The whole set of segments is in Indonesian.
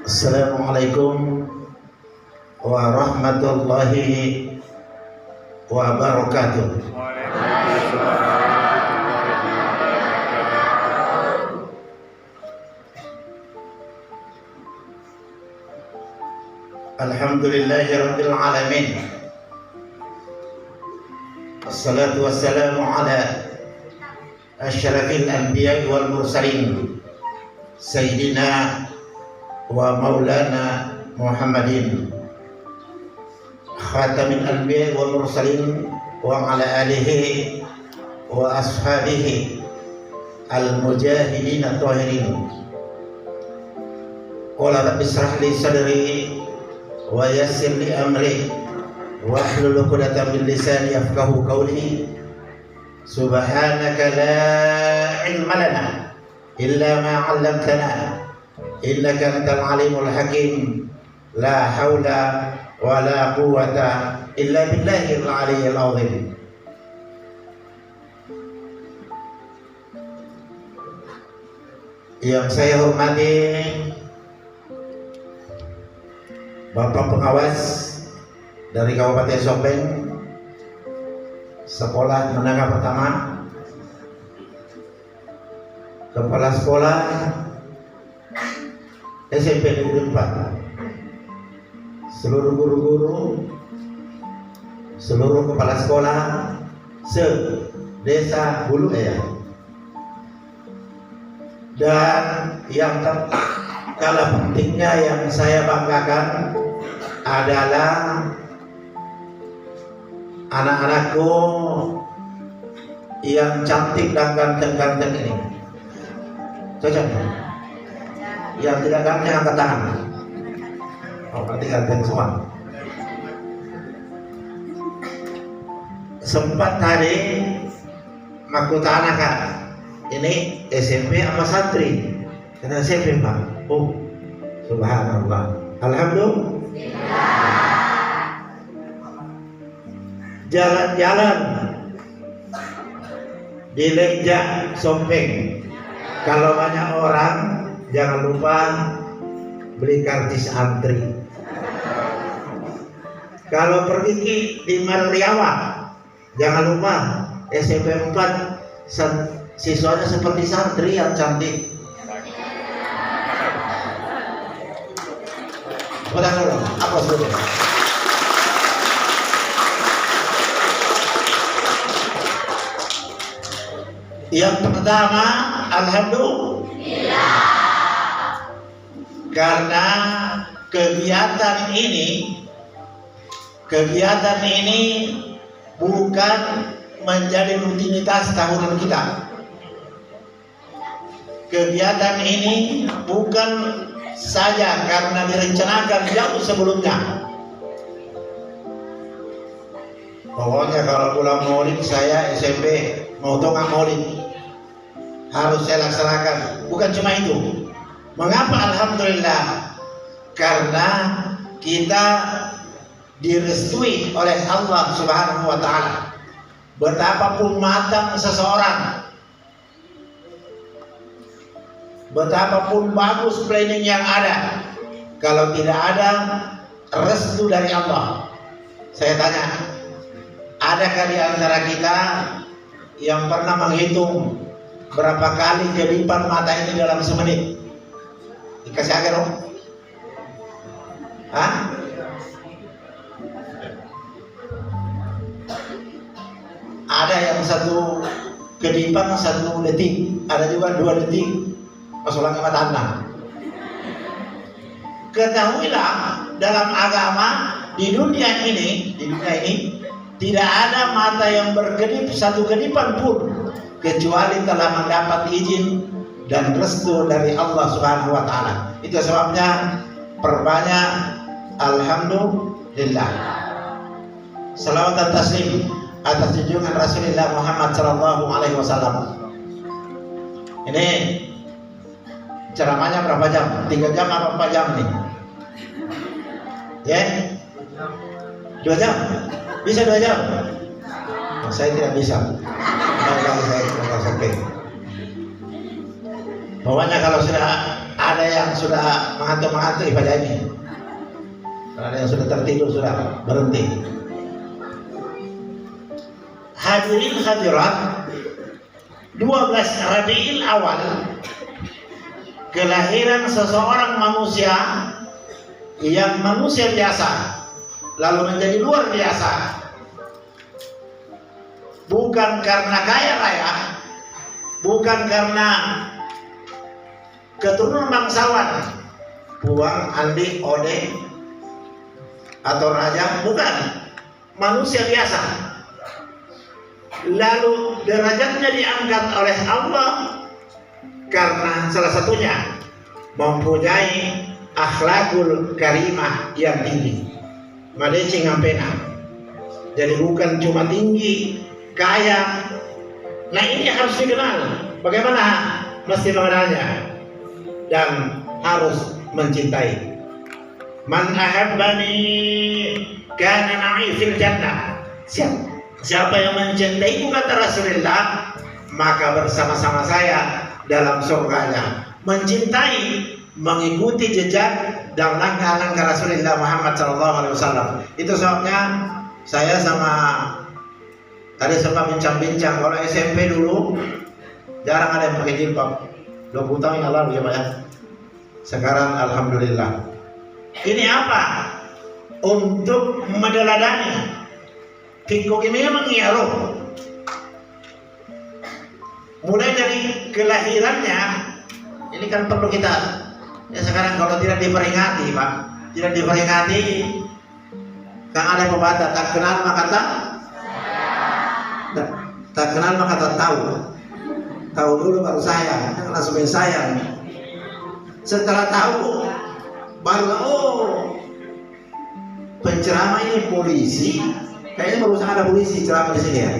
Assalamualaikum warahmatullahi wabarakatuh. Alhamdulillahirabbil alamin. Wassalatu wassalamu ala asyrafil anbiya'i wal mursalin sayyidina wa maulana Muhammadin khatamil anbiya'i wal mursalin wa ala alihi wa ashabihi al mujahidin at-tahirin. Qala rabbi ishrah li sadri wa yassir li amri wahlul 'uqdatam min lisani yafqahu qawli. Subhanaka la ilma lana illa ma 'allamtana innaka antal alimul hakim. La haula wa la quwwata illa billahil aliyyil azim. Yang saya hormati Bapak Pengawas dari Kabupaten Sopeng, Sekolah Menengah Pertama, Kepala Sekolah SMP Negeri 4, seluruh guru-guru, seluruh kepala sekolah se-Desa Hulu Eyang, dan yang kalah pentingnya yang saya banggakan adalah anak-anakku yang cantik dan ganteng-ganteng ini. Cocok? Yang tidak ganteng angkat tangan. Oh, berarti ganteng semua. Sempat tadi mahkota anak Kak, ini SMP apa santri? Kata SMP Pak. Oh, subhanallah. Alhamdulillah. Jalan-jalan di Lenja Sopeng, kalau banyak orang jangan lupa beli karcis antri. Kalau pergi di Mariawa, jangan lupa SMP 4 siswanya seperti santri yang cantik. Apa sebetulnya? Yang pertama, alhamdulillah, karena kegiatan ini bukan menjadi rutinitas tahunan kita. Kegiatan ini bukan saja karena direncanakan jauh sebelumnya. Pokoknya kalau pulang maulid saya SMP mau tonggak maulid harus saya laksanakan. Bukan cuma itu. Mengapa alhamdulillah? Karena kita direstui oleh Allah Subhanahu wa taala. Betapapun matang seseorang, betapapun bagus planning yang ada, kalau tidak ada restu dari Allah, saya tanya, adakah di antara kita yang pernah menghitung berapa kali kedipan mata ini dalam semenit? Dikasih agar dong? Hah? Ada yang satu kedipan 1 detik, ada juga 2 detik. Pas ulangi mata Anda. Ketahuilah dalam agama di dunia ini tidak ada mata yang berkedip 1 kedipan pun kecuali telah mendapat izin dan restu dari Allah Subhanahu wa taala. Itu sebabnya perbanyak alhamdulillah. Salawat dan taslim atas junjungan Rasulullah Muhammad sallallahu alaihi wasallam. Ini ceramahnya berapa jam? 3 jam apa 4 jam nih? Ya? 2 jam? Bisa 2 jam? Oh, saya tidak bisa. Pokoknya kalau sudah ada yang sudah mengantuk ibadah ini, ada yang sudah tertidur sudah berhenti. Hadirin hadirat, 12 Rabiul Awal kelahiran seseorang manusia yang manusia biasa lalu menjadi luar biasa, bukan karena kaya raya, bukan karena keturunan bangsawan, Puang, Andi, Ode, atau raja, bukan, manusia biasa. Lalu derajatnya diangkat oleh Allah karena salah satunya mempunyai akhlakul karimah yang tinggi. Madeci ngampena. Jadi bukan cuma tinggi, kaya. Nah ini harus dikenal. Bagaimana mesti mengenalnya? Dan harus mencintai. Man ahabbani kana ma'i fil jannah. Siapa yang mencintaiku, kata Rasulullah, maka bersama-sama saya dalam surganya. Mencintai, mengikuti jejak dan langkah-langkah Rasulullah Muhammad SAW. Itu sebabnya saya tadi sempat bincang-bincang, kalau SMP dulu jarang ada yang pakai jilbab. 20 tahun yang lalu ya Pak ya. Sekarang alhamdulillah. Ini apa? Untuk meneladani. Fikuk ini memang iaroh. Mulai dari kelahirannya, ini kan perlu kita. Ya sekarang kalau tidak diperingati Pak, tidak diperingati, kan ada pepatah, tak kenal maka tak kenal maka tahu. Tahu dulu baru sayang, jangan langsung sayang. Setelah tahu, baru penceramah ini polisi. Kayaknya baru ada polisi ceramah di sini ya.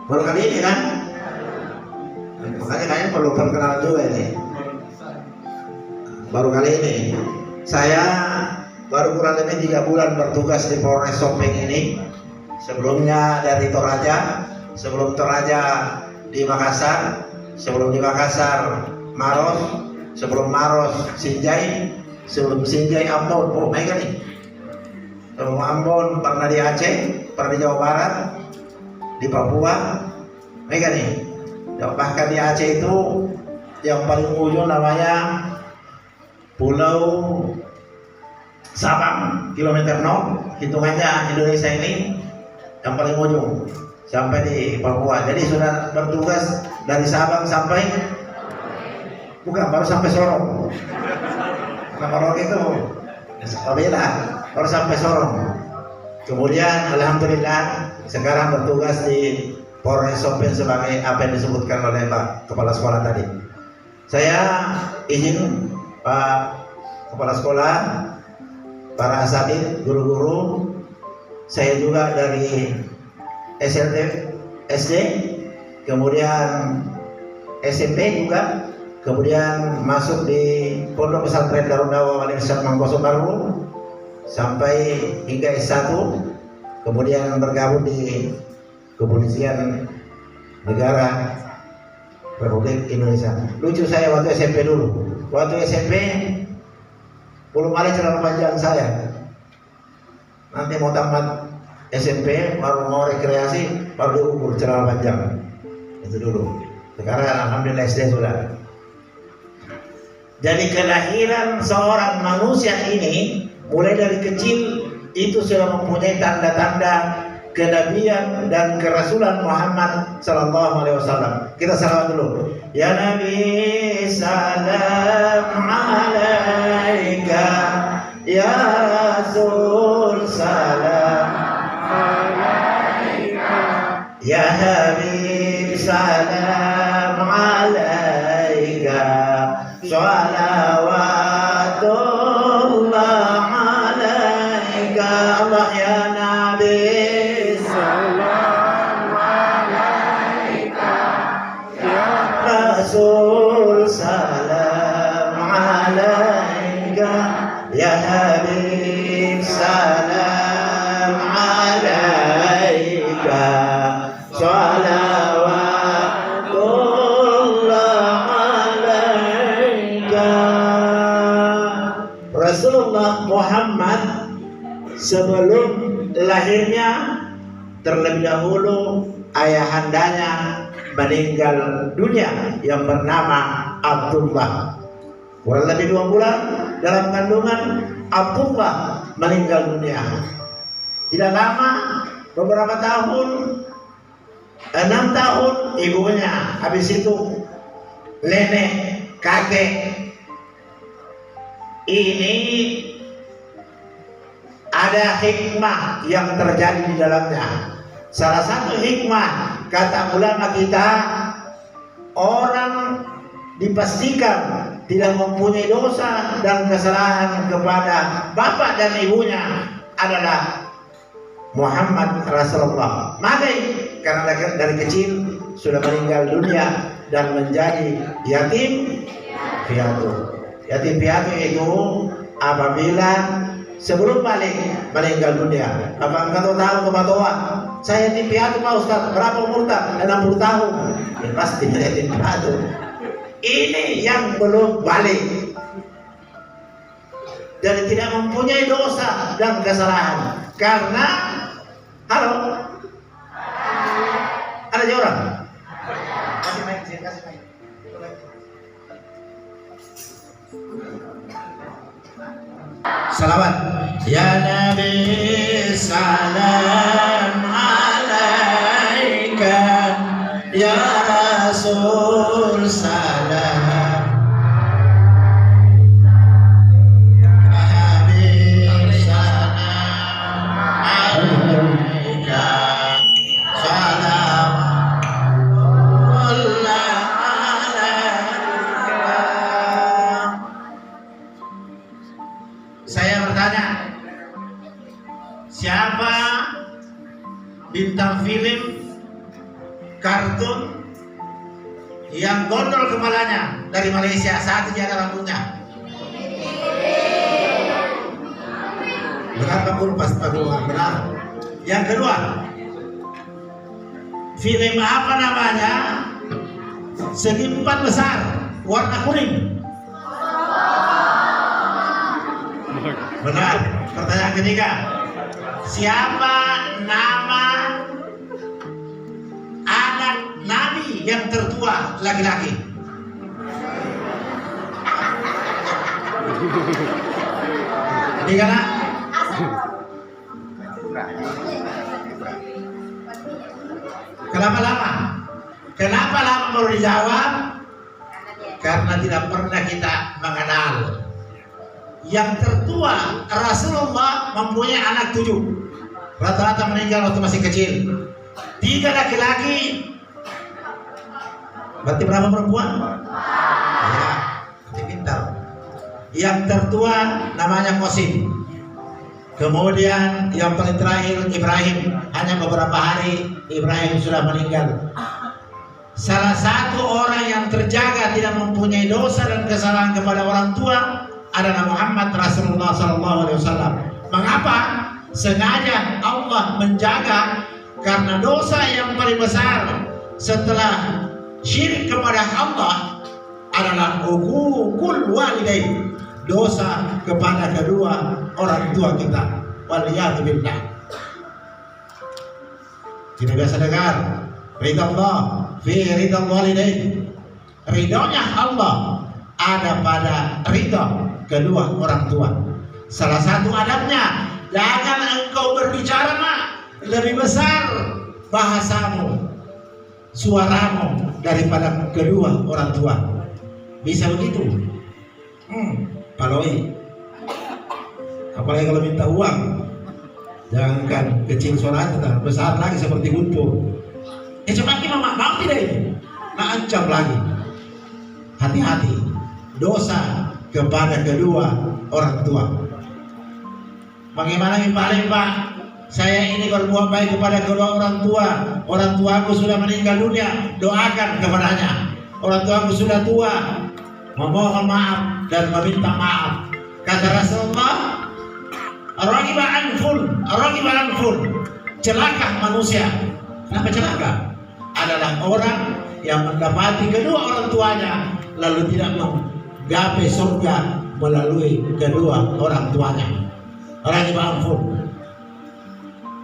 Baru kali ini kan? Makanya kayaknya perlu perkenalan juga ini. Baru kali ini. Saya baru kurang lebih 3 bulan bertugas di Polres Sopeng ini. Sebelumnya dari Toraja, sebelum Toraja di Makassar, sebelum di Makassar Maros, sebelum Maros Sinjai, sebelum Sinjai Ambon. Oh, baik kan nih. Sebelum Ambon pernah di Aceh, pernah di Jawa Barat, di Papua, baik kan nih. Bahkan di Aceh itu yang paling ujung namanya Pulau Sabang, kilometer 0, hitungannya Indonesia ini yang paling ujung sampai di Papua. Jadi sudah bertugas dari Sabang sampai baru sampai Sorong. Nah, Sorong itu beda, baru sampai Sorong. Kemudian alhamdulillah sekarang bertugas di Polres Sopeng sebagai apa yang disebutkan oleh Pak Kepala Sekolah tadi. Saya izin Pak Kepala Sekolah, para asatidz, guru-guru, saya juga dari SD, kemudian SMP juga, kemudian masuk di Pondok Pesantren Darul Dawah Wali Irsyad Mangkoso Baru sampai hingga S1, kemudian bergabung di Kepolisian Negara Republik Indonesia. Lucu saya waktu SMP dulu. Waktu SMP belum ada celana panjang saya. Nanti mau tamat SMP baru mau rekreasi baru diukur celana panjang. Itu dulu. Sekarang alhamdulillah SD sudah. Jadi kelahiran seorang manusia ini mulai dari kecil itu sudah mempunyai tanda-tanda kenabian dan kerasulan Muhammad sallallahu alaihi wasallam. Kita salawat dulu. Ya Nabi salam alaika, ya Rasul salam alaika, ya Habib salam alaika, salawatullah alaika, Allah ya Nabi Rasul salam alaika, ya Habib salam alaika, salawatullah alaika. Rasulullah Muhammad sebelum lahirnya terlebih dahulu ayahandanya meninggal dunia yang bernama Abdullah. Kurang lebih 2 bulan dalam kandungan Abdullah meninggal dunia. Tidak lama, beberapa tahun, 6 tahun ibunya, habis itu nenek, kakek. Ini ada hikmah yang terjadi di dalamnya. Salah satu hikmah, kata ulama kita, orang dipastikan tidak mempunyai dosa dan kesalahan kepada bapak dan ibunya adalah Muhammad Rasulullah. Maka karena dari kecil sudah meninggal dunia dan menjadi yatim piatu. Yatim piatu itu apabila sebelum balik meninggal dunia. Apa engkau tahu kematoa? Saya yatim piatu Pak Ustaz. Berapa umur tak? 60 tahun. Ya, pasti yatim piatu. Ini yang belum balik dan tidak mempunyai dosa dan kesalahan. Karena halo, ada orang? Kasih mic, kasih mic. Salawat. Ya Nabi salam alaika, ya Rasul salam, ya Habib salam alaika, salawatullah alaika. Saya bertanya, siapa bintang film kartun yang gondol kepalanya dari Malaysia saat dia ada rambutnya? Benar Pak Guru? Pas Pak Guru benar. Yang kedua, film apa namanya? Segi 4 besar, warna kuning. Benar. Pertanyaan ketiga, siapa nama anak Nabi yang tertua laki-laki? Ketiga nak? Kenapa lama? Kenapa lama baru dijawab? Karena tidak pernah kita mengenal. Yang tertua Rasulullah mempunyai anak 7. Rata-rata meninggal waktu masih kecil. 3 laki-laki. Berarti berapa perempuan? Ya, berarti pintar. Yang tertua namanya Qasim. Kemudian yang paling terakhir Ibrahim. Hanya beberapa hari Ibrahim sudah meninggal. Salah satu orang yang terjaga tidak mempunyai dosa dan kesalahan kepada orang tua adalah Muhammad Rasulullah SAW. Mengapa? Sengaja Allah menjaga, karena dosa yang paling besar setelah syirik kepada Allah adalah uququl walidain, dosa kepada kedua orang tua kita. Waliyadzubillah. Tidak biasa dengar. Baik Allah. fi ridha walidain. Ridhonya Allah ada pada ridha kedua orang tua. Salah satu adabnya, jangan engkau berbicara lebih besar bahasamu, suaramu daripada kedua orang tua. Bisa begitu? Paloi. Apalagi kalau minta uang, jangankan kecil suaranya, besar lagi seperti guntur. Coba gimana mau tidak ini? Nah, ancam lagi. Hati-hati, dosa kepada kedua orang tua. Bagaimana yang paling Pak? Saya ini berbuat baik kepada kedua orang tua. Orang tuaku sudah meninggal dunia, doakan kepadanya. Orang tuaku sudah tua, memohon maaf dan meminta maaf. Kata Rasulullah, Ragiba anfun, celaka manusia. Kenapa celaka? Adalah orang yang mendapati kedua orang tuanya lalu tidak menggapai surga melalui kedua orang tuanya. Ragiba anfun,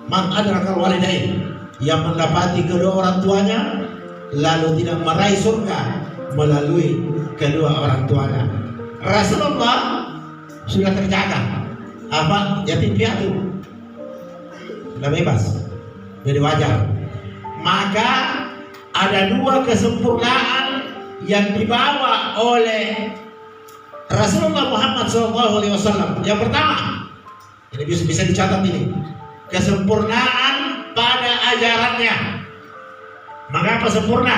man adrakal walidain, yang mendapati kedua orang tuanya lalu tidak meraih surga melalui kedua orang tuanya. Rasulullah sudah terjaga yatim piatu, sudah bebas, jadi wajar. Maka ada dua kesempurnaan yang dibawa oleh Rasulullah Muhammad SAW. Yang pertama, ini bisa dicatat ini, kesempurnaan pada ajarannya. Mengapa sempurna?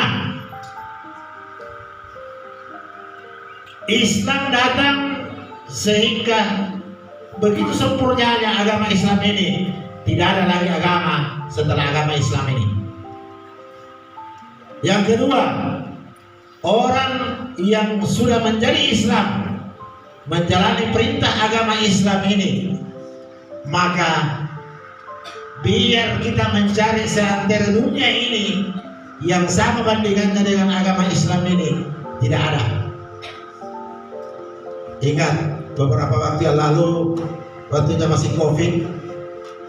Islam datang sehingga begitu sempurnanya agama Islam ini, tidak ada lagi agama setelah agama Islam ini. Yang kedua, orang yang sudah menjadi Islam, menjalani perintah agama Islam ini, maka biar kita mencari seantero dunia ini yang sama bandingannya dengan agama Islam ini, tidak ada. Ingat, beberapa waktu yang lalu, waktunya masih COVID,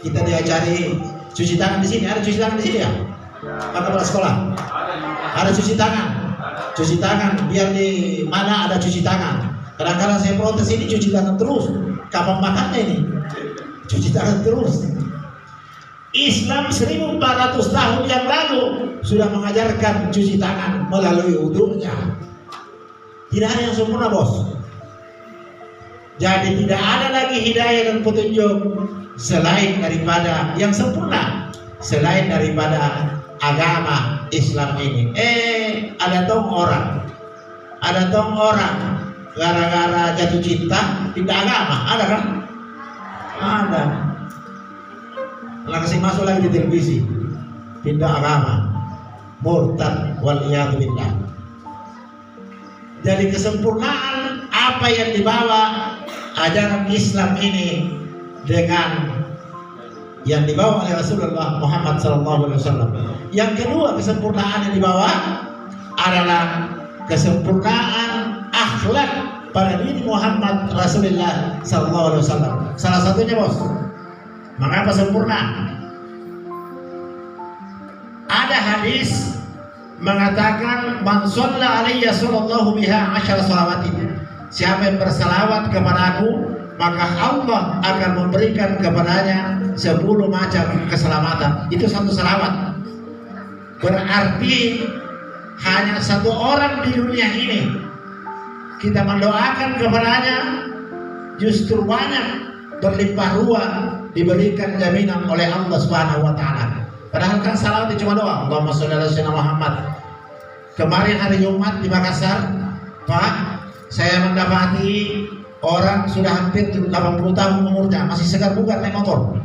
kita diajari cuci tangan di sini. Ada cuci tangan di sini ya? Pada sekolah ada cuci tangan, biar di mana ada cuci tangan. Kadang-kadang saya protes, ini cuci tangan terus, kapan makannya ini? Cuci tangan terus. Islam 1400 tahun yang lalu sudah mengajarkan cuci tangan melalui wudunya. Tidak ada yang sempurna, bos. Jadi tidak ada lagi hidayah dan petunjuk selain daripada yang sempurna, selain daripada agama Islam ini. Ada tong orang gara-gara jatuh cinta pindah agama, ada kan? Ada. Langsung masuk lagi di televisi, pindah agama, murtad waliyadu billah. Jadi kesempurnaan apa yang dibawa ajaran Islam ini dengan yang dibawa oleh Rasulullah Muhammad SAW. Yang kedua kesempurnaan yang dibawa adalah kesempurnaan akhlak pada diri Muhammad Rasulullah SAW. Salah satunya, bos, mengapa sempurna? Ada hadis mengatakan, man shalla alayya sallallahu biha 10 salawatin. Siapa yang bersalawat kepadaku, maka Allah akan memberikan kepadanya 10 macam keselamatan. Itu satu salawat. Berarti hanya satu orang di dunia ini kita mendoakan kepadanya, justru banyak berlimpah ruah diberikan jaminan oleh Allah Subhanahu wa taala. Padahal kan salawat itu cuma doa, Allahumma sholli ala sayyidina Muhammad. Kemarin hari Jumat di Makassar, Pak, saya mendapati orang sudah hampir 80 tahun umurnya, masih segar bugar naik motor.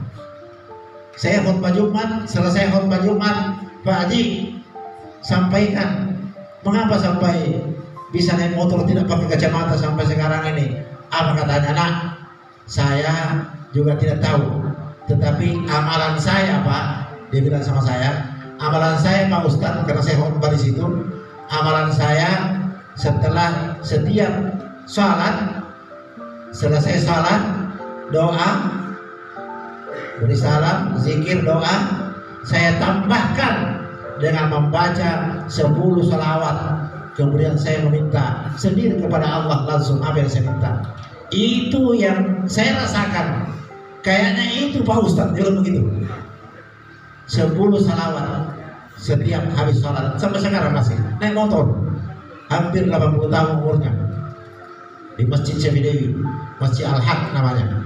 Saya khutbah Jumat, selesai khutbah Jumat, Pak Haji sampaikan, mengapa sampai bisa naik motor tidak pakai kacamata sampai sekarang ini? Apa katanya? Nah, saya juga tidak tahu, tetapi amalan saya, Pak, dia bilang sama saya, amalan saya, Pak Ustadz, karena saya khutbah di situ, amalan saya setelah setiap sholat, selesai sholat, doa, beri salam, zikir, doa, saya tambahkan dengan membaca 10 salawat. Kemudian saya meminta sendiri kepada Allah langsung apa yang saya minta. Itu yang saya rasakan. Kayaknya itu Pak Ustadz dulu begitu. 10 salawat setiap habis sholat. Sampai sekarang masih naik motor. Hampir 80 tahun umurnya. Di Masjid Syafi'i, Masjid Al-Haq namanya.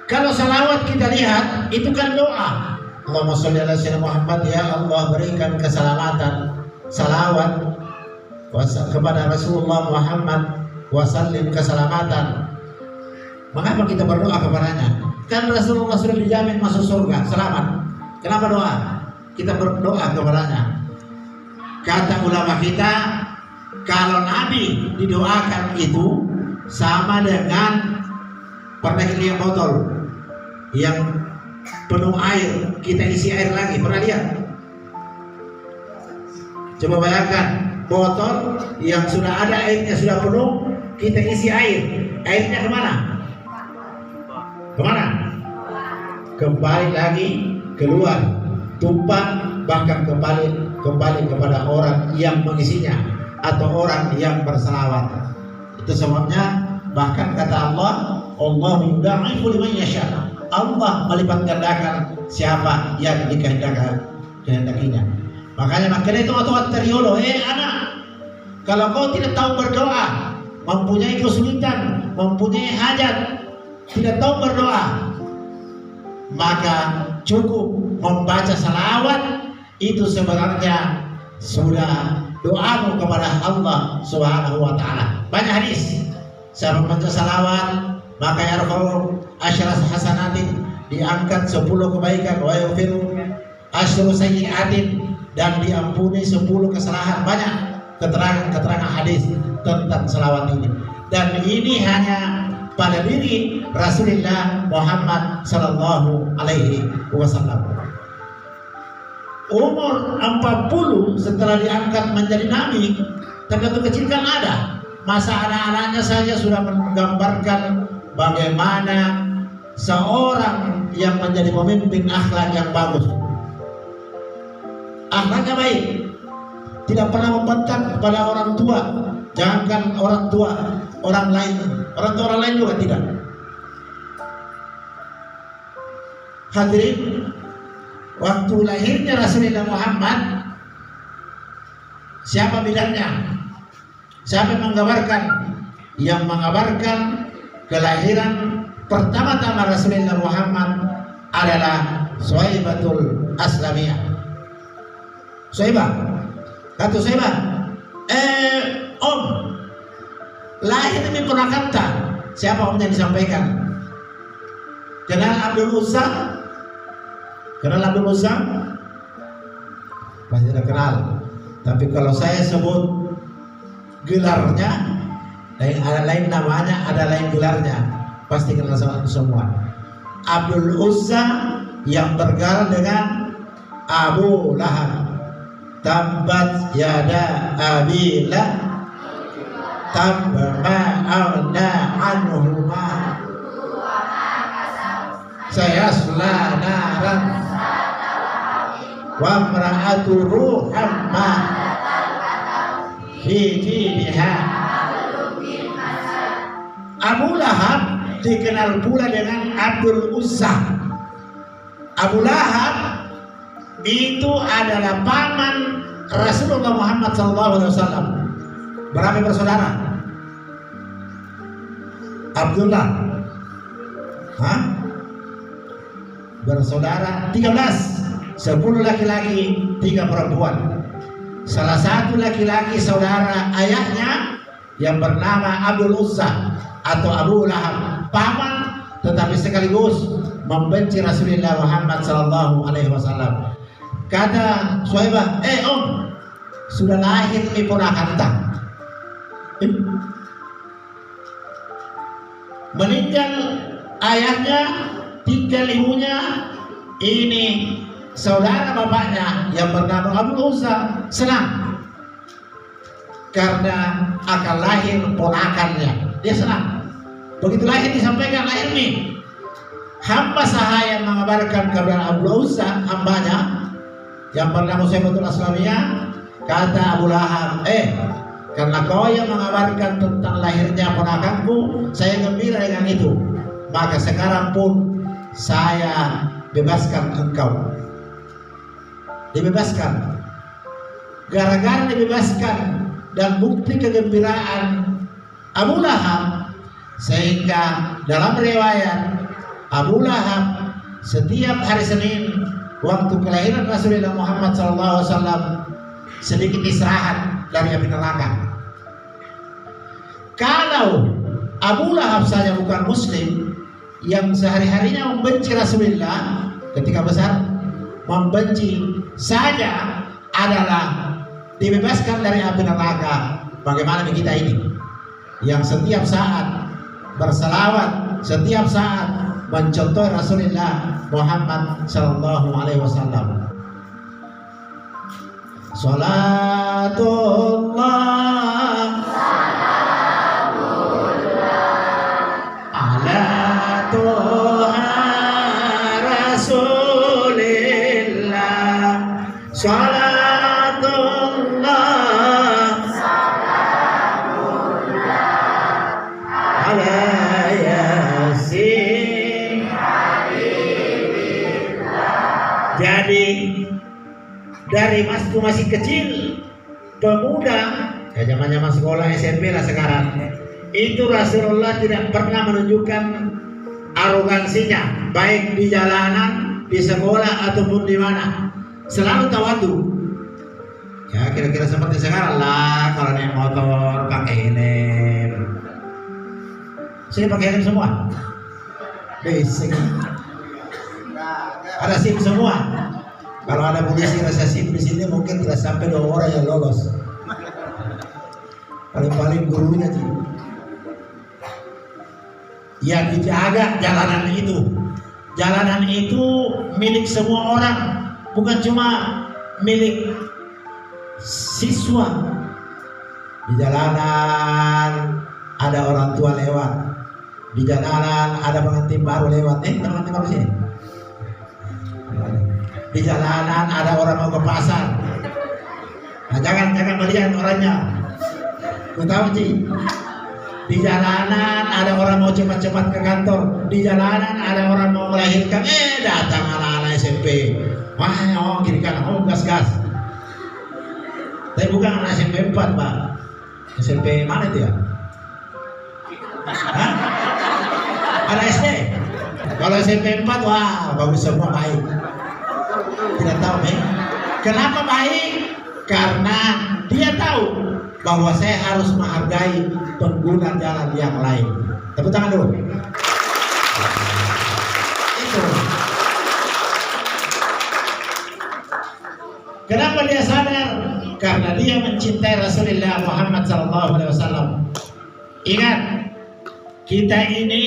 Kalau salawat kita lihat, itu kan doa. Allahumma sholli ala sayyidina Muhammad, ya Allah berikan keselamatan, salawat kepada Rasulullah Muhammad, wasallim keselamatan. Mengapa kita berdoa kepadanya? Kan Rasulullah sudah dijamin masuk surga, selamat. Kenapa doa? Kita berdoa kepadanya. Kata ulama kita, kalau Nabi didoakan itu sama dengan pernah lihat botol yang penuh air, kita isi air lagi, pernah lihat? Coba bayangkan, botol yang sudah ada airnya sudah penuh, kita isi air, airnya kemana? Kemana? Kembali lagi keluar, tumpah, bahkan kembali kepada orang yang mengisinya atau orang yang bersalawat. Itu sebabnya bahkan kata Allah, Allahu yudha'ifu liman yasha. Allah melipat gandakan siapa yang dikehendakinya. Makanya itu otot teriolo, anak, kalau kau tidak tahu berdoa, mempunyai kesulitan, mempunyai hajat, tidak tahu berdoa, maka cukup membaca salawat. Itu sebenarnya sudah doamu kepada Allah Subhanahu wa ta'ala. Banyak hadis, saya membaca salawat maka yarfa'u asyara hasanatin, diangkat 10 kebaikan, wa yaghfiru asyru sayyi'atin, dan diampuni 10 kesalahan. Banyak keterangan hadis tentang salawat ini, dan ini hanya pada diri Rasulullah Muhammad sallallahu alaihi wasallam. Umur 40 setelah diangkat menjadi nabi, tergantung kecil kan ada. Masa anak-anaknya saja sudah menggambarkan bagaimana seorang yang menjadi pemimpin akhlak yang bagus. Akhlaknya baik, tidak pernah membentak kepada orang tua. Jangankan orang tua, orang lain juga tidak. Hadirin, waktu lahirnya Rasulullah Muhammad, siapa bilangnya? Siapa yang mengabarkan? Yang mengabarkan kelahiran pertama-tama Rasulullah Muhammad adalah Suhaibatul Aslamiyah. Suhaibah, kata Suhaibah, Om, lahir ini pernah kata. Siapa omnya disampaikan? Kenal Abdul Uzza? Kenal Abdul Uzza? Pasti tidak kenal. Tapi kalau saya sebut gelarnya, ada lain namanya, ada lain gelarnya, pasti kenal semua. Abdul Uzza yang bergelar dengan Abu Lahab. Tabbat yada Abi Lahab, tabba ma'ana anhu ma sayasla naran wa imra'atuhu hamma fi jidha. Abu Lahab dikenal pula dengan Abdul Uzza. Abu Lahab itu adalah paman Rasulullah Muhammad SAW. Berapa bersaudara? Abdullah, bersaudara 13, 10 laki-laki, 3 perempuan. Salah satu laki-laki saudara ayahnya yang bernama Abdul Uzza atau Abu Lahab, paman tetapi sekaligus membenci Rasulullah Muhammad SAW. Kata Suhaibah, Om, sudah lahir ini ponakan tak? Meninggal ayahnya, tinggal ibunya, ini saudara bapaknya yang bernama Abu Uzza senang karena akan lahir ponakannya. Dia senang. Begitu lahir disampaikan, lahir nih hamba sahaya mengabarkan kepada Abu Uzza, hambanya yang pernah Musaibatul Aslamiyah, kata Abu Lahab, karena kau yang mengabarkan tentang lahirnya ponakanku, saya gembira dengan itu, maka sekarang pun saya bebaskan engkau. Dibebaskan. Gara-gara dibebaskan dan bukti kegembiraan Abu Lahab, sehingga dalam riwayat Abu Lahab setiap hari Senin waktu kelahiran Rasulullah Muhammad SAW sedikit istirahat dari api neraka. Kalau Abu Lahab saja bukan Muslim yang sehari-harinya membenci Rasulullah, ketika besar membenci saja adalah dibebaskan dari api neraka, bagaimana kita ini yang setiap saat berselawat, setiap saat mencontoh Rasulullah Muhammad sallallahu alaihi wasallam. Salatullah ala Tuhan Rasulillah. Salatullah ala Yasin. Jadi dari masih kecil, pemuda, ya zaman sekolah SMP lah sekarang, itu Rasulullah tidak pernah menunjukkan arogansinya, baik di jalanan, di sekolah ataupun di mana, selalu tawadu. Ya kira-kira seperti sekarang lah, kalau naik motor pakai helm. Saya pakai helm semua. Basic. Ada SIM semua. Kalau ada polisi rasa SIM di sini mungkin tidak sampai 2 orang yang lolos. Paling-paling gurunya sih. Ya dijaga jalanan itu. Jalanan itu milik semua orang, bukan cuma milik siswa. Di jalanan ada orang tua lewat. Di jalanan ada pengantin baru lewat. Pengantin baru sini. Di jalanan ada orang mau ke pasar. Nah, jangan melihat orangnya. Kau tahu sih. Di jalanan ada orang mau cepat-cepat ke kantor. Di jalanan ada orang mau melahirkan. Datang anak-anak SMP. Wah, kiri kanan, gas. Tapi bukan anak SMP 4, Pak. SMP mana itu ya? Hah? Ada SD. Kalau SMP 4, wah, bagus semua, baik. Tidak tahu, kenapa baik? Karena dia tahu bahwa saya harus menghargai pengguna jalan yang lain. Tepuk tangan dulu. Itu. Kenapa dia sadar? Karena dia mencintai Rasulullah Muhammad SAW. Ingat, kita ini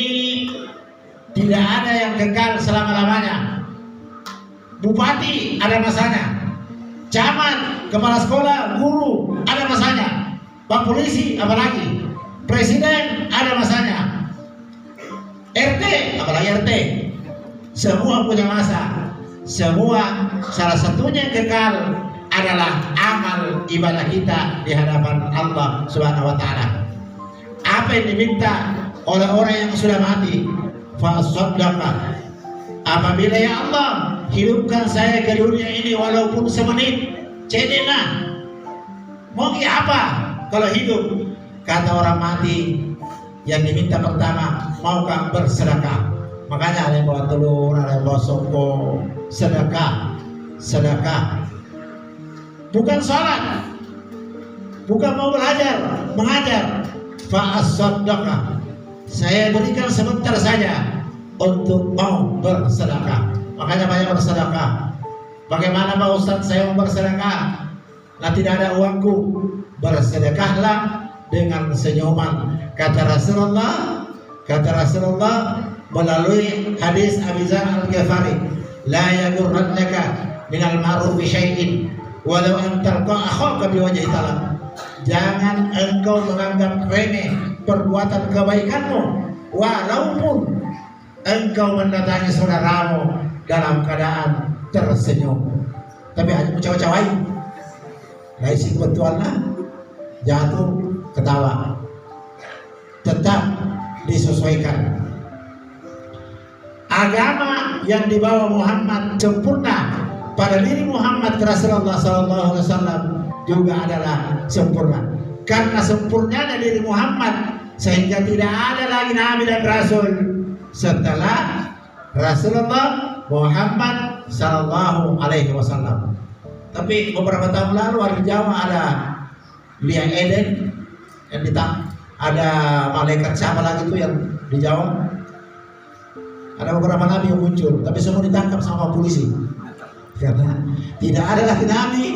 tidak ada yang kekal selama-lamanya. Bupati ada masanya, camat, kepala sekolah, guru ada masanya, pak polisi apalagi, presiden ada masanya, RT apalagi RT, semua punya masa. Semua salah satunya kekal adalah amal ibadah kita di hadapan Allah Subhanahu wa taala. Apa yang diminta oleh orang yang sudah mati? Fasaddaqa. Apabila ya Allah hidupkan saya ke dunia ini walaupun semenit, cedena. Mau apa kalau hidup? Kata orang mati yang diminta pertama, maukah bersedekah? Makanya ada yang bawa telur, ada yang bawa songkok, sedekah. Bukan sholat, bukan mau belajar, mengajar. Fa'as-sadaqah. Saya berikan sebentar saja untuk mau bersedekah. Makanya banyak bersedekah. Bagaimana Pak Ustadz saya mau bersedekah? Nah, tidak ada uangku. Bersedekahlah dengan senyuman. Kata Rasulullah melalui hadis Abi Dzar Al-Ghifari, la yagurrannaka minal ma'rufi syai'in walau an talqa akhaka biwajhi talab. Jangan engkau menganggap remeh perbuatan kebaikanmu walaupun engkau mendatangi saudaramu dalam keadaan tersenyum, tapi hanya mencawa-cawai, nah isi kebetulanlah jatuh ketawa. Tetap disesuaikan. Agama yang dibawa Muhammad sempurna, pada diri Muhammad Rasulullah SAW juga adalah sempurna. Karena sempurnanya diri Muhammad, sehingga tidak ada lagi Nabi dan Rasul setelah Rasulullah Muhammad Sallallahu Alaihi Wasallam. Tapi beberapa tahun lalu di Jawa ada Lia Eden yang ada malaikat siapa lagi itu yang di Jawa. Ada beberapa nabi yang muncul, tapi semua ditangkap sama polisi karena tidak ada lagi nabi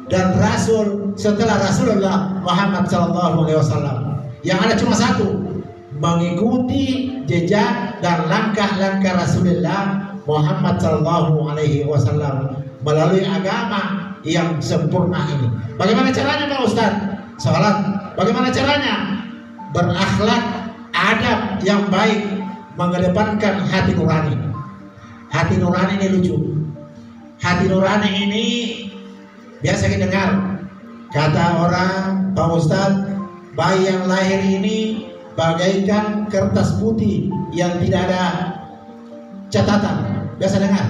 dan rasul setelah Rasulullah Muhammad SAW. Yang ada cuma satu, mengikuti jejak dan langkah-langkah Rasulullah Muhammad SAW melalui agama yang sempurna ini. Bagaimana caranya Pak Ustadz? Salat. Bagaimana caranya? Berakhlak, adab yang baik, mengedepankan hati nurani. Hati nurani ini lucu. Hati nurani ini biasa kita dengar kata orang, Pak Ustadz, bayi yang lahir ini bagaikan kertas putih yang tidak ada catatan. Biasa dengar?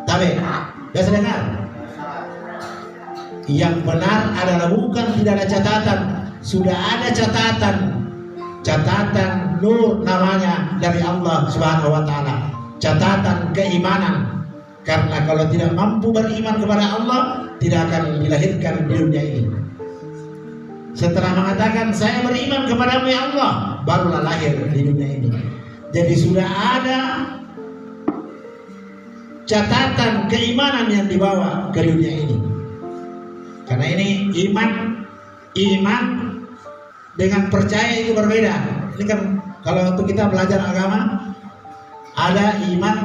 Tapi biasa dengar? Yang benar adalah bukan tidak ada catatan, sudah ada catatan. Catatan nur namanya dari Allah Subhanahu wa taala. Catatan keimanan. Karena kalau tidak mampu beriman kepada Allah, tidak akan dilahirkan di dunia ini. Setelah mengatakan saya beriman kepadamu ya Allah, barulah lahir di dunia ini. Jadi sudah ada catatan keimanan yang dibawa ke dunia ini. Karena ini iman dengan percaya itu berbeda. Ini kan kalau untuk kita belajar agama, ada iman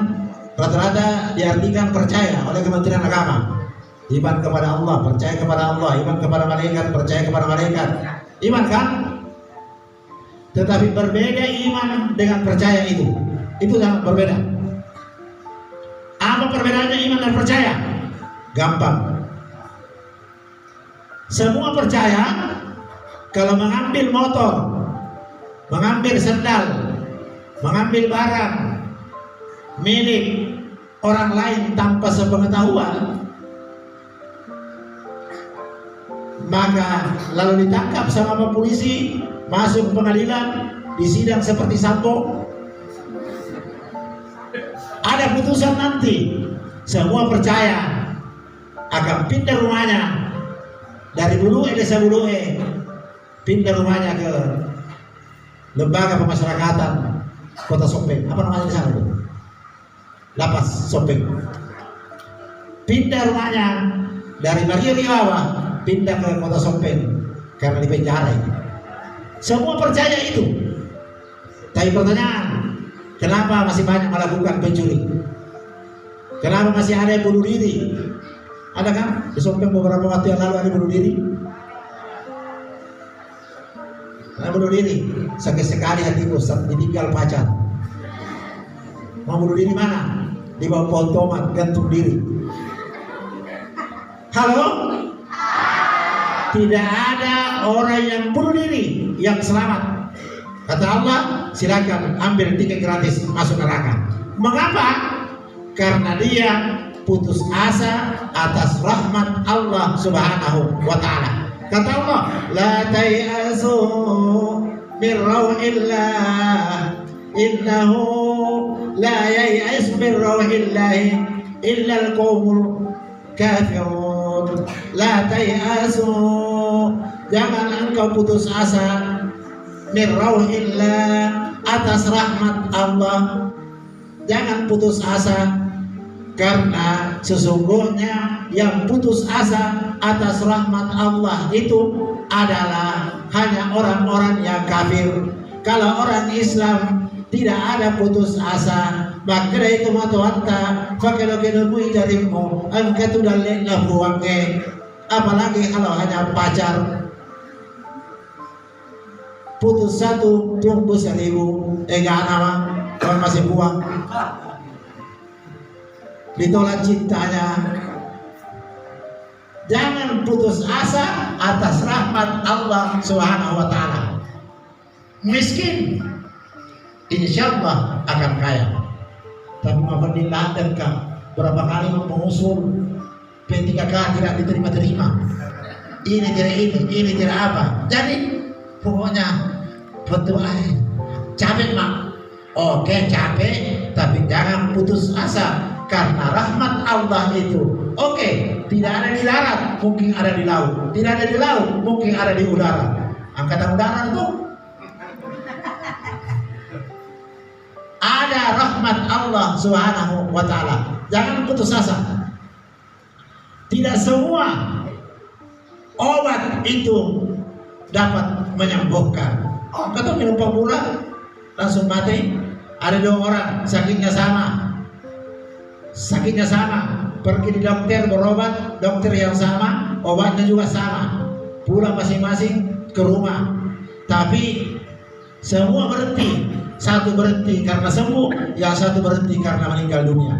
rata-rata diartikan percaya oleh Kementerian Agama. Iman kepada Allah, percaya kepada Allah, iman kepada malaikat, percaya kepada malaikat. Iman kan? Tetapi berbeda iman dengan percaya itu. Itu sangat berbeda. Apa perbedaannya iman dan percaya? Gampang. Semua percaya kalau mengambil motor, mengambil sendal, mengambil barang milik orang lain tanpa sepengetahuan, maka lalu ditangkap sama polisi, masuk ke pengadilan, disidang seperti Sambo, ada putusan nanti. Semua percaya akan pindah rumahnya dari Bulu'e, desa Bulu'e, pindah rumahnya ke lembaga pemasyarakatan Kota Sopeng. Apa namanya di sana itu? Lapas Sopeng. Pindah rumahnya dari Maria Riawa, pindah ke Kota Sopeng karena di penjara itu. Semua percaya itu. Tapi pertanyaan, kenapa masih banyak melakukan pencuri? Kenapa masih ada yang bunuh diri? Ada kan? Di Sopeng beberapa waktu yang lalu ada bunuh diri. Ada bunuh diri. Sakit sekali hatiku ditinggal pacar. Mau bunuh diri mana? Di bawah pohon tomat, gantung diri. Halo? Tidak ada orang yang bunuh diri yang selamat. Kata Allah, silakan ambil tiket gratis masuk neraka. Mengapa? Karena dia putus asa atas rahmat Allah Subhanahu wa taala. Kata Allah, la tayasu min rauhillah innahu la yay'as min rauhillah illa al-qaumul kafirun. La tayasu, jangan engkau putus asa min rauhillah, atas rahmat Allah. Jangan putus asa, karena sesungguhnya yang putus asa atas rahmat Allah itu adalah hanya orang-orang yang kafir. Kalau orang Islam tidak ada putus asa, maka itu matuanta fakelo kenemu jarimu angkatu dalillah buangke. Apalagi kalau hanya pacar, putus satu tumbuh 1000. Enggak nama Kalau masih buang, ditolak cintanya. Jangan putus asa atas rahmat Allah Subhanahu wa Ta'ala. Miskin, insya Allah akan kaya. Tapi apa dilakukan berapa kali mengusul P3K tidak diterima-terima. Ini tidak apa. Jadi pokoknya betul capek mak. Oke capek, tapi jangan putus asa karena rahmat Allah itu. Oke, tidak ada di darat, mungkin ada di laut. Tidak ada di laut, mungkin ada di udara. Angkatan udara itu ada rahmat Allah Subhanahu wa Ta'ala. Jangan putus asa. Tidak semua obat itu dapat menyembuhkan. Kata minum pemula langsung mati. Ada 2 orang sakitnya sama, pergi di dokter berobat, dokter yang sama, obatnya juga sama, pulang masing-masing ke rumah. Tapi semua berhenti, satu berhenti karena sembuh, yang satu berhenti karena meninggal dunia.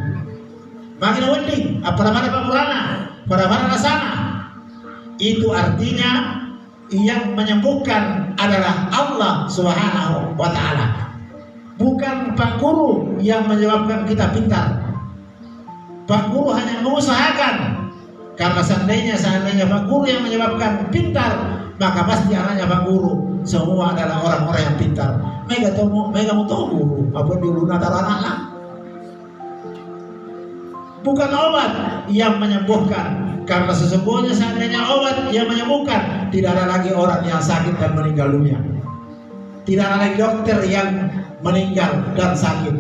Makin penting, pada pemulana, pada sama. Itu artinya yang menyembuhkan adalah Allah Subhanahu wa Ta'ala. Bukan Pak Guru yang menyebabkan kita pintar. Pak Guru hanya mengusahakan. Karena seandainya Pak Guru yang menyebabkan pintar, maka pasti anaknya Pak Guru semua adalah orang-orang yang pintar. Mega mau tahu guru apa dulu natar anak. Bukan obat yang menyembuhkan. Karena sesungguhnya seandainya obat yang menyembuhkan, tidak ada lagi orang yang sakit dan meninggal dunia. Tidak ada lagi dokter yang meninggal dan sakit.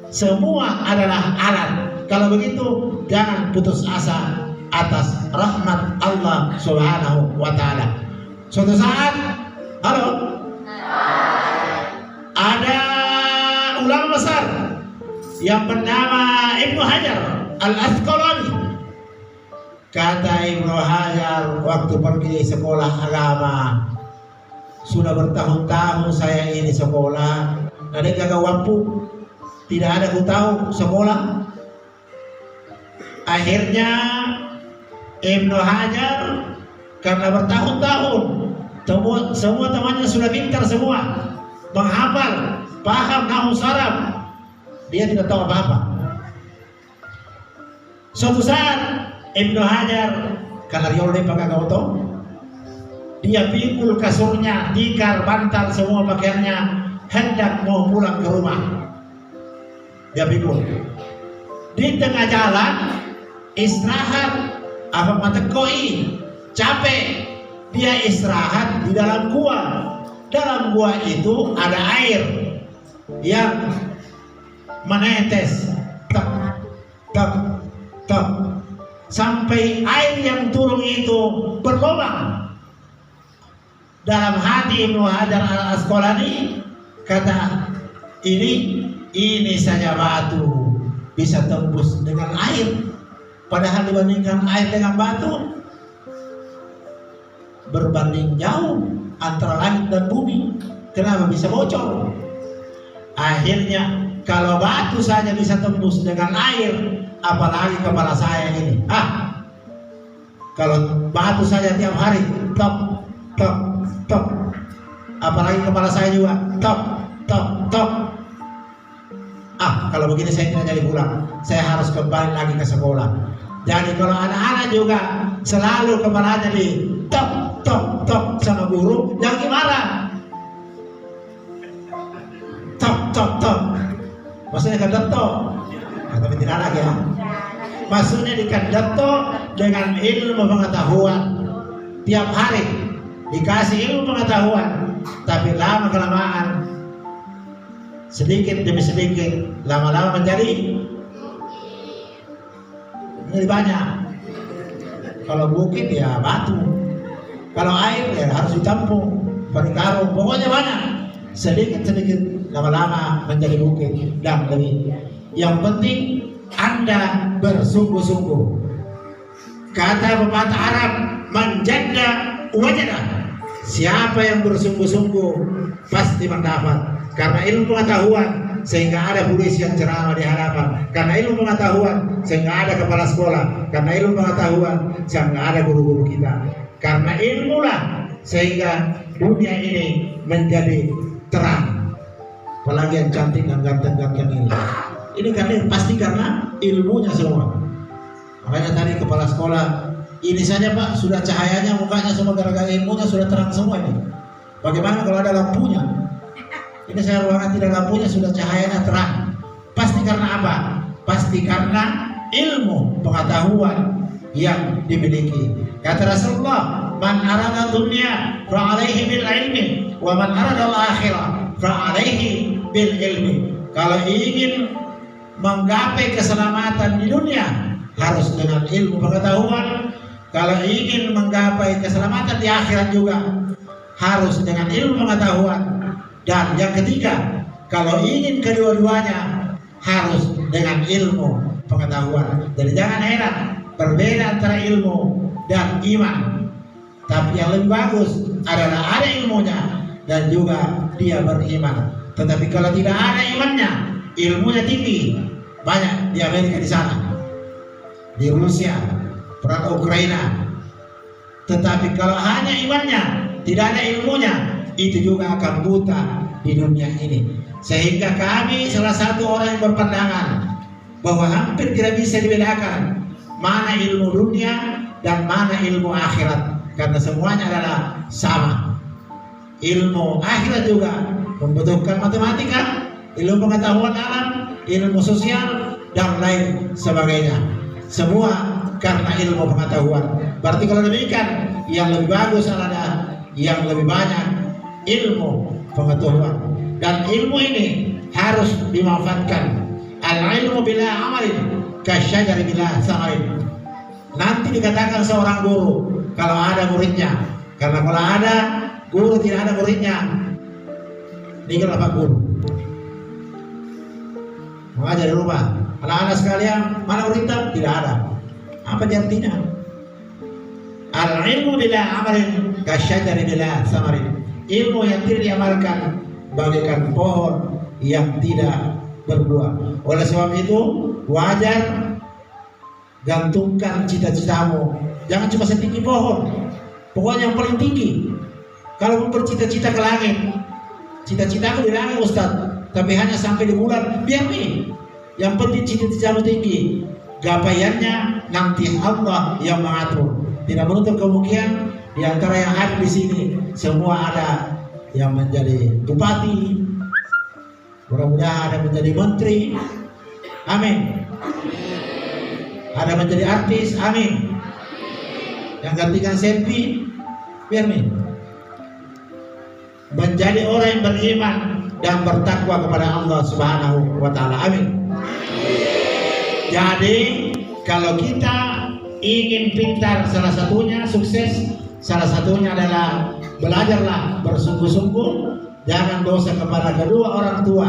Semua adalah alat. Kalau begitu jangan putus asa atas rahmat Allah Subhanahu wa Ta'ala. Suatu saat, halo, ada ulama besar yang bernama Ibnu Hajar Al-Asqalani. Kata Ibnu Hajar waktu pergi sekolah agama, sudah bertahun-tahun saya ini sekolah, ada gak mampu, tidak ada ku tahu sekolah. Akhirnya Ibnu Hajar karena bertahun-tahun semua temannya sudah pintar semua, menghafal, paham nahwu saraf, dia tidak tahu apa-apa. Suatu saat Ibnu Hajar karena riolnya pakai gauto, dia pikul kasurnya, tikar, bantal, semua pakaiannya, hendak mau pulang ke rumah. Dia pikul. Di tengah jalan istirahat, apa mata koi, capek, dia istirahat di dalam gua. Dalam gua itu ada air yang menetes, tek, tek, tek, sampai air yang turun itu berlubang. Dalam hati Ibnu Hajar Al-Asqalani kata, ini saja batu bisa tembus dengan air. Padahal dibandingkan air dengan batu berbanding jauh antara langit dan bumi. Kenapa bisa bocor? Akhirnya kalau batu saja bisa tembus dengan air, apalagi kepala saya ini. Kalau batu saja tiap hari tok tok tok, apalagi kepala saya juga tok tok tok. Kalau begini saya tidak jadi pulang, saya harus kembali lagi ke sekolah. Jadi kalau anak-anak juga selalu kepalanya di tok tok tok sama guru, jangan gimana? Tok tok tok, maksudnya kandato, tapi tidak lagi ya. Maksudnya di kandato dengan ilmu pengetahuan. Tiap hari dikasih ilmu pengetahuan, tapi lama kelamaan, sedikit demi sedikit, lama-lama menjadi banyak. Kalau bukit ya batu, kalau air ya harus ditampung, pakai karung, pokoknya banyak. Sedikit-sedikit lama-lama menjadi bukit dan lebih. Yang penting Anda bersungguh-sungguh. Kata pepatah Arab, manjada wajada. Siapa yang bersungguh-sungguh pasti mendapat. Karena ilmu pengetahuan sehingga ada polisi yang ceramah di hadapan. Karena ilmu pengetahuan sehingga ada kepala sekolah. Karena ilmu pengetahuan sehingga ada guru-guru kita. Karena ilmulah sehingga dunia ini menjadi terang. Apalagi yang cantik dan ganteng-ganteng ini. Ini karena pasti karena ilmunya semua. Makanya tadi kepala sekolah, ini saja Pak, sudah cahayanya mukanya semua gara-gara ilmunya sudah terang semua ini. Bagaimana kalau ada lampunya? Ini saya ruangan tidak lampunya sudah cahayanya terang. Pasti karena apa? Pasti karena ilmu pengetahuan yang dimiliki. Kata Rasulullah, "Man arada dunya fa alaihi bil ilmi, wa man arada al-akhirah fa alaihi bil ilmi." Kalau ingin menggapai keselamatan di dunia harus dengan ilmu pengetahuan. Kalau ingin menggapai keselamatan di akhirat juga harus dengan ilmu pengetahuan. Dan yang ketiga, kalau ingin kedua-duanya harus dengan ilmu pengetahuan. Jadi jangan heran berbeda antara ilmu dan iman. Tapi yang lebih bagus adalah ada ilmunya dan juga dia beriman. Tetapi kalau tidak ada imannya, ilmunya tinggi, banyak di Amerika di sana, di Rusia, perang Ukraina. Tetapi kalau hanya imannya, tidak ada ilmunya, itu juga akan buta di dunia ini. Sehingga kami salah satu orang yang berpandangan bahwa hampir tidak bisa dibedakan mana ilmu dunia dan mana ilmu akhirat, karena semuanya adalah sama. Ilmu akhirat juga membutuhkan matematika, ilmu pengetahuan alam, ilmu sosial dan lain sebagainya. Semua karena ilmu pengetahuan. Berarti kalau demikian, yang lebih bagus adalah yang lebih banyak ilmu pengetahuan. Dan ilmu ini harus dimanfaatkan. Al-ilmu bila amalin kasyajari bila samarin. Nanti dikatakan seorang guru kalau ada muridnya. Karena kalau ada guru tidak ada muridnya, ini kenapa guru? Mengajar di rumah. Anak-anak sekalian, mana muridnya? Tidak ada. Apa artinya? Al-ilmu bila amalin kasyajari bila samarin. Ilmu yang tidak diamalkan bagaikan pohon yang tidak berbuah. Oleh sebab itu wajar gantungkan cita-citamu. Jangan cuma setinggi pohon, pokoknya yang paling tinggi. Kalau bercita-cita ke langit, cita-citaku di langit Ustaz, tapi hanya sampai di bulan, biar nih. Yang penting cita-citamu tinggi. Gapaiannya nanti Allah yang mengatur. Tidak menutup kemungkinan di antara yang hadir di sini semua ada yang menjadi bupati, mudah-mudahan ada menjadi menteri, amin. Ada menjadi artis, amin. Yang gantikan selfie, biar nih. Menjadi orang yang beriman dan bertakwa kepada Allah Subhanahu wa Ta'ala, amin. Jadi kalau kita ingin pintar, salah satunya sukses, salah satunya adalah belajarlah bersungguh-sungguh, jangan dosa kepada kedua orang tua,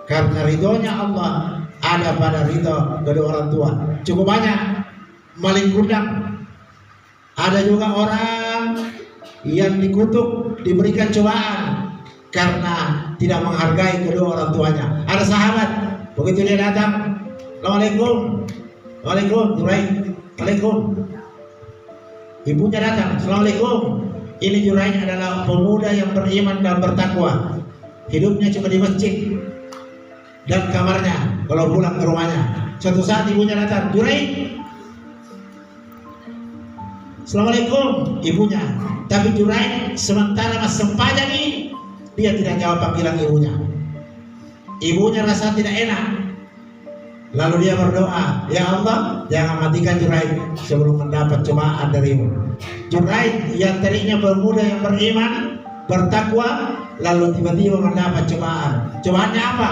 karena ridhonya Allah ada pada ridho kedua orang tua. Cukup banyak maling kundang. Ada juga orang yang dikutuk, diberikan cobaan karena tidak menghargai kedua orang tuanya. Ada sahabat, begitu dia datang, Assalamualaikum, Waalaikumsalam, Waalaikumsalam. Ibunya datang, Assalamualaikum. Ini Juraij adalah pemuda yang beriman dan bertakwa. Hidupnya cuma di masjid dan kamarnya kalau pulang ke rumahnya. Suatu saat ibunya datang, Juraij, Assalamualaikum, ibunya. Tapi Juraij sementara masih sempadan nih, dia tidak jawab panggilan ibunya. Ibunya rasa tidak enak. Lalu dia berdoa, ya Allah, jangan matikan Juraij sebelum mendapat cobaan darimu. Juraij yang tadinya bermuda yang beriman, bertakwa, lalu tiba-tiba mendapat cobaan. Cobaannya apa?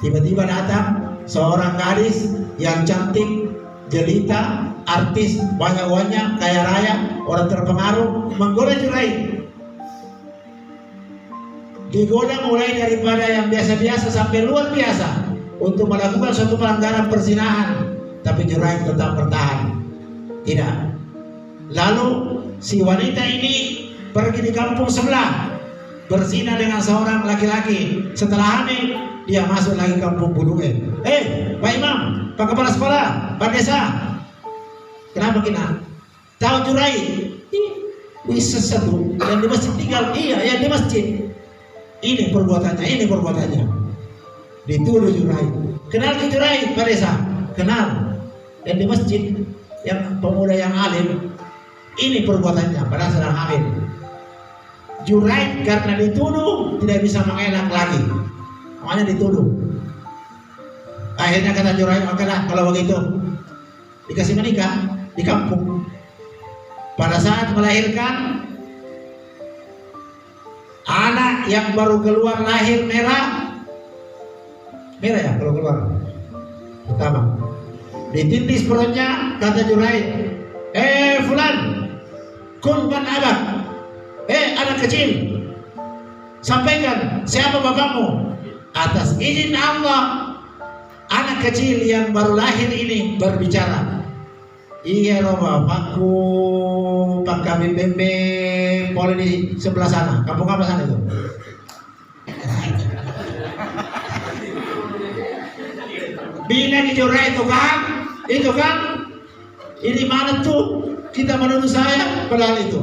Tiba-tiba datang seorang gadis yang cantik, jelita, artis, banyak uangnya, kaya raya, orang terpengaruh, menggoda Juraij. Digoda mulai daripada yang biasa-biasa sampai luar biasa untuk melakukan suatu pelanggaran perzinahan, tapi Juraij tetap bertahan. Tidak. Lalu si wanita ini pergi di kampung sebelah berzina dengan seorang laki-laki. Setelah hamil dia masuk lagi kampung Budue. Pak Imam, Pak Kepala Sekolah, Pak Desa, kenapa kita? Tahu Jurai? Bisa satu yang di masjid tinggal, iya yang di masjid. Ini perbuatannya. Dituduh Jurai. Kenal ke Jurai, Pak Desa? Kenal. Yang di masjid, yang pemuda yang alim. Ini perbuatannya, padahal sedang hamil. Jurai karena dituduh tidak bisa mengelak lagi, makanya dituduh. Akhirnya kata Jurai, oke lah kalau begitu dikasih menikah di kampung. Pada saat melahirkan, anak yang baru keluar lahir merah ya kalau keluar pertama, ditindis perutnya. Kata Jurai, fulan kun ban abak, anak kecil, sampaikan siapa bapakmu. Atas izin Allah, anak kecil yang baru lahir ini berbicara, iya roh bapakku, Pak kami bembe boleh di sebelah sana. Kampung apa sana itu? Bina di Jurai itu kan ini mana tuh kita menuduh saya padahal itu.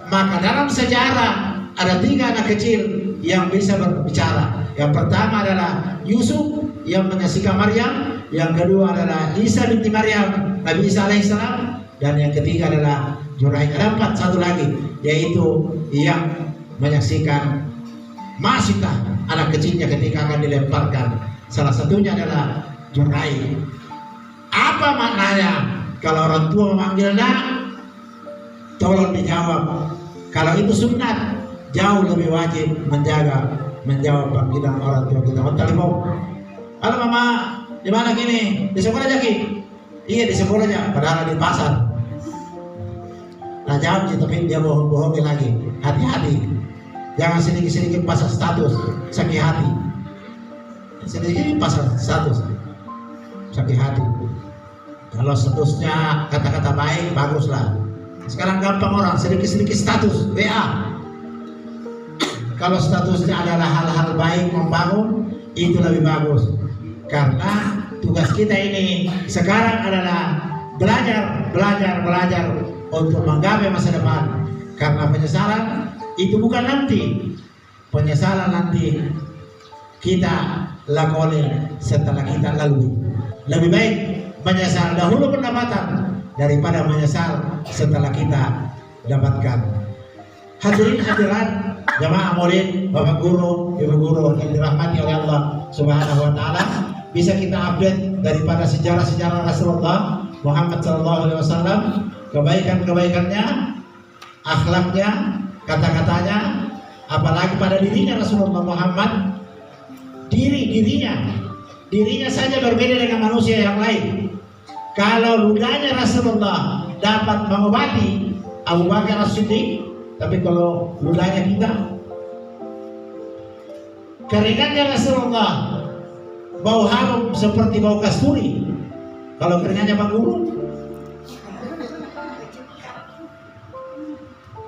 Maka dalam sejarah ada 3 anak kecil yang bisa berbicara. Yang pertama adalah Yusuf yang menyaksikan Maryam, yang kedua adalah Isa binti Maryam, Nabi Isa alaihissalam, dan yang ketiga adalah Jurai. Ada 4, satu lagi yaitu yang menyaksikan Masita, anak kecilnya ketika akan dilemparkan. Salah satunya adalah Jurai. Apa maknanya? Kalau orang tua memanggil nak, tolong dijawab. Kalau itu sunat, jauh lebih wajib menjawab panggilan orang tua kita. Telepon, halo mama, di mana gini? Di sekolah aja Ki? Iya di sekolah aja, padahal di pasar. Nah jawab sih, tapi dia bohong-bohongin lagi. Hati-hati, jangan sedikit-sedikit pasang status sakit hati. Sedikit pasang status sakit hati. Kalau statusnya kata-kata baik, baguslah. Sekarang gampang orang sedikit-sedikit status WA. Kalau statusnya adalah hal-hal baik membangun, itu lebih bagus. Karena tugas kita ini sekarang adalah belajar untuk menggapai masa depan. Karena penyesalan itu bukan nanti. Penyesalan nanti kita lakoni setelah kita lalui. Lebih baik menyesal dahulu pendapatan daripada menyesal setelah kita dapatkan. Hadirin hadirat jamaah murid, bapak guru, ibu guru yang dirahmati oleh Allah Subhanahu wa taala, bisa kita update daripada sejarah-sejarah Rasulullah Muhammad SAW, kebaikan-kebaikannya, akhlaknya, kata-katanya, apalagi pada dirinya Rasulullah Muhammad, dirinya saja berbeda dengan manusia yang lain. Kalau ludahnya Rasulullah dapat mengobati Abu Bakar As-Siddiq, tapi kalau ludahnya kita, keringatnya Rasulullah bau harum seperti bau kasturi. Kalau keringatnya Pak Guru,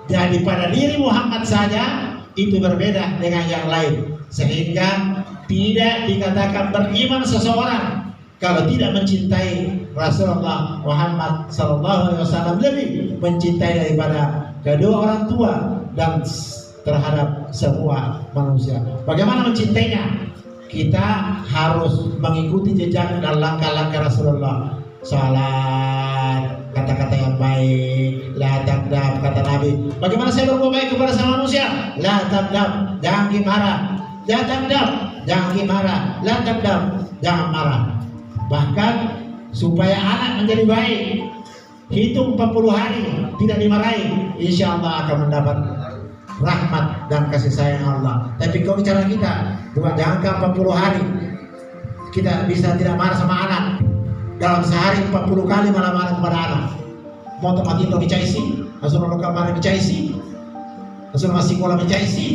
jadi pada diri Muhammad saja itu berbeda dengan yang lain, sehingga tidak dikatakan beriman seseorang kalau tidak mencintai Rasulullah Muhammad SAW, lebih mencintai daripada kedua orang tua dan terhadap semua manusia. Bagaimana mencintainya? Kita harus mengikuti jejak dan langkah-langkah Rasulullah. Salat, kata-kata yang baik, la tagdab, kata Nabi. Bagaimana saya berbuat baik kepada sama manusia? La tagdab, jangan marah. La tagdab, jangan marah. La tagdab, jangan marah. Bahkan supaya anak menjadi baik, hitung 40 hari tidak dimarahi, insya Allah akan mendapat rahmat dan kasih sayang Allah. Tapi kalau bicara kita bukan jangka 40 hari kita bisa tidak marah sama anak. Dalam sehari 40 kali malah marah kepada anak. Mau tempat itu bicaisi, Rasulullah kamar bicaisi, Rasulullah masih sekolah bicaisi.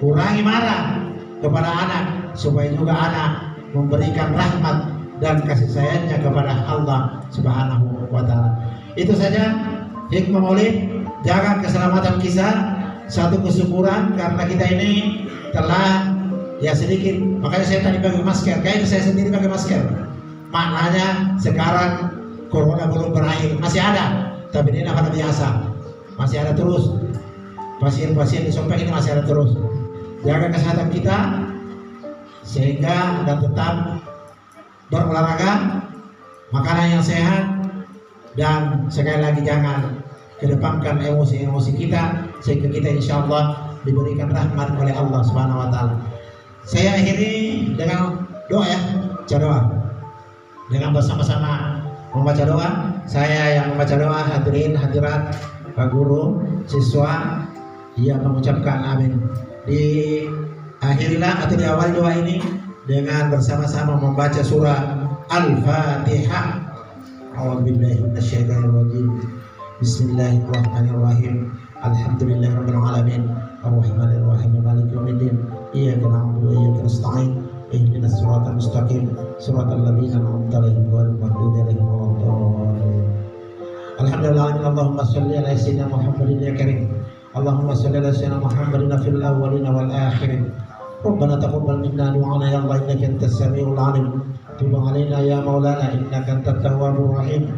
Kurangi marah kepada anak supaya juga anak memberikan rahmat dan kasih sayangnya kepada Allah Subhanahu wa taala. Itu saja hikmah Maulid, jaga keselamatan kita. Satu kesyukuran karena kita ini telah ya sedikit. Makanya saya tadi pakai masker, kayaknya saya sendiri pakai masker. Maknanya sekarang corona belum berakhir, masih ada, tapi ini pada biasa, masih ada terus. Pasien-pasien di Sompek ini masih ada terus. Jaga kesehatan kita sehingga dan tetap berolahraga, makanan yang sehat, dan sekali lagi jangan kedepankan emosi-emosi kita sehingga kita insya Allah diberikan rahmat oleh Allah Subhanahu Wa Taala. Saya akhiri dengan doa ya, baca doa. Dengan bersama-sama membaca doa, saya yang membaca doa, hadirin hadirat, Pak Guru, siswa yang mengucapkan amin. Diakhirilah atau diawali doa ini dengan bersama-sama membaca surah Al-Fatihah. A'udzubillahi minasyaitonir rajim. Bismillahirrahmanirrahim. Alhamdulillahirabbil alamin. Arrahmanir rahim. Maliki yaumiddin. Iyyaka na'budu wa iyyaka nasta'in. Ihdinas siratal mustaqim. Siratal ladzina an'amta 'alaihim ghairil maghdubi 'alaihim waladdallin. Alhamdulillah, Allahumma shalli ala sayyidina Muhammadin ya karim. Allahumma shalli ala sayyidina Muhammadin fil awwalin wal akhirin. Rabbana taqabbal minna du'ana ya Allah innaka antas samiul 'alim. Tub 'alaina ya maulana innaka antat tawwabur rahim.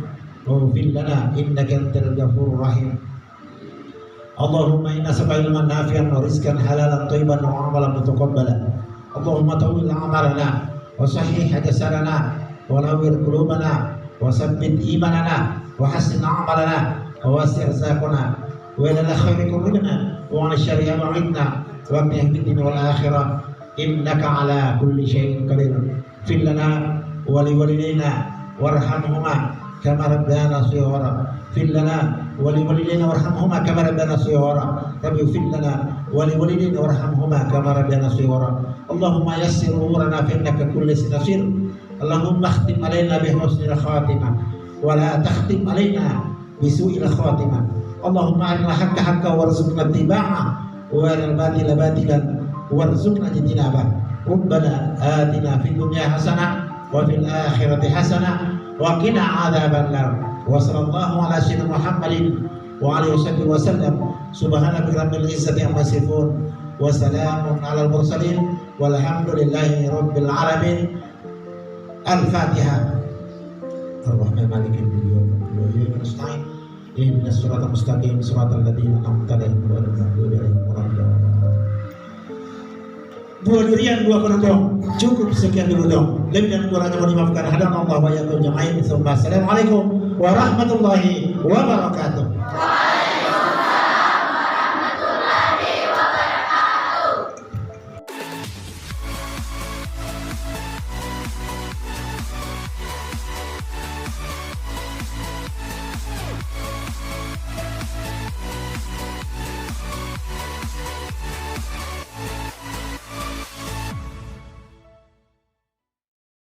Waghfir lana innaka antal ghafurur rahim. Allahumma inna nas'aluka ilman nafi'an wa rizqan halalan thayyiban wa 'amalan mutaqabbalan. Allahumma tawwil a'malana wa sahhih jasadana wa nawwir qulubana wa tsabbit imanana wa hassin a'malana wa wasi' rizqana wa ila al-khairi qulubna wa 'ala syarri ab'idna wa qina fid dunya wal akhirah innaka 'ala kulli syai'in qadir. Fil lana wa li walidayna warhamhuma kama rabbana shighara. Fil lana wa li walidayna warhamhuma kama rabbana shighara. Rabbi fil lana wa li walidayna warhamhuma kama rabbana shighara. Allahumma yassir umurana fa innaka kullu shay'in. Allahumma khtim alaina bi husnil khatimah wa la takhtim alaina bi su'il khatimah. Allahumma arina haqqa haqqa warzuqna ittiba'a wa arina batila batilan warzuqna ijtinabah. Rabbana atina fid dunya hasanah wa fil akhirati hasanah wa qina adzaban nar. Wa sallallahu ala sayyidina Muhammadin wa alihi wasallam. Subhanaka rabbil izzati amma yasifun wa salamun alal mursalin walhamdulillahi rabbil alamin. Al-Fatihah. Ar-Rahman Maliki yaumiddin. Nasta'in. Ihdinas siratal mustaqim siratal ladzina an'amta 'alaihim ghairil maghdubi 'alaihim waladdallin. Dua durian, dua kerudung. Cukup sekian dulu dong. Lebih dan kurangnya mohon dimaafkan. Hadanallahu wa iyyakum jami'an. Assalamualaikum warahmatullahi wabarakatuh.